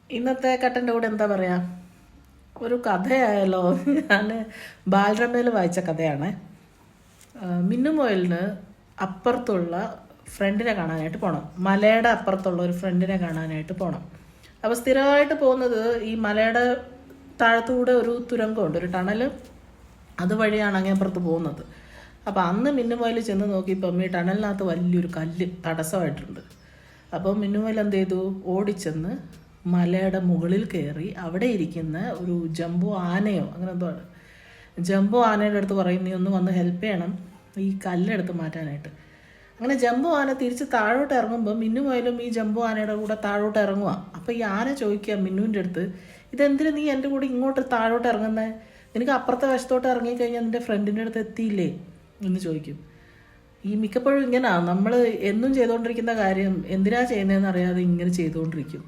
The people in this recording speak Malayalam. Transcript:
ഇന്നത്തെ കട്ടൻ്റെ കൂടെ എന്താ പറയുക, ഒരു കഥയായാലോ? ഞാൻ ബാലരമയിൽ വായിച്ച കഥയാണ്. മിന്നു മൊയലിന് അപ്പുറത്തുള്ള ഫ്രണ്ടിനെ കാണാനായിട്ട് പോകണം. മലയുടെ അപ്പുറത്തുള്ള ഒരു ഫ്രണ്ടിനെ കാണാനായിട്ട് പോകണം. അപ്പോൾ സ്ഥിരമായിട്ട് പോകുന്നത് ഈ മലയുടെ താഴത്തൂടെ ഒരു തുരങ്കമുണ്ട്, ഒരു ടണൽ. അതുവഴിയാണ് അങ്ങേപ്പുറത്ത് പോകുന്നത്. അപ്പോൾ അന്ന് മിന്നുമൊയിൽ ചെന്ന് നോക്കിയപ്പം ഈ ടണലിനകത്ത് വലിയൊരു കല്ല് തടസ്സമായിട്ടുണ്ട്. അപ്പോൾ മിന്നുമൊയിൽ എന്ത് ചെയ്തു, ഓടിച്ചെന്ന് മലയുടെ മുകളിൽ കയറി അവിടെ ഇരിക്കുന്ന ഒരു ജംബോ ആനയോ അങ്ങനെ എന്തോ ആണ്, ജംബോ ആനയുടെ അടുത്ത് പറയും, നീ ഒന്ന് വന്ന് ഹെൽപ്പ് ചെയ്യണം ഈ കല്ലെടുത്ത് മാറ്റാനായിട്ട്. അങ്ങനെ ജംബോ ആന തിരിച്ച് താഴോട്ട് ഇറങ്ങുമ്പോൾ മിന്നുമൊയിലും ഈ ജംബോ ആനയുടെ കൂടെ താഴോട്ട് ഇറങ്ങുക. അപ്പോൾ ഈ ആന ചോദിക്കുക മിന്നുവിൻ്റെ അടുത്ത്, ഇതെന്തിനു നീ എൻ്റെ കൂടെ ഇങ്ങോട്ട് താഴോട്ട് ഇറങ്ങുന്നത്? നിനക്ക് അപ്പുറത്തെ വശത്തോട്ട് ഇറങ്ങിക്കഴിഞ്ഞാൽ നിൻ്റെ ഫ്രണ്ടിൻ്റെ അടുത്ത് എത്തിയില്ലേ എന്ന് ചോദിക്കും. ഈ മിക്കപ്പോഴും ഇങ്ങനെയാണ് നമ്മൾ എന്നും ചെയ്തുകൊണ്ടിരിക്കുന്ന കാര്യം എന്തിനാ ചെയ്യുന്നതെന്ന് അറിയാതെ ഇങ്ങനെ ചെയ്തുകൊണ്ടിരിക്കും.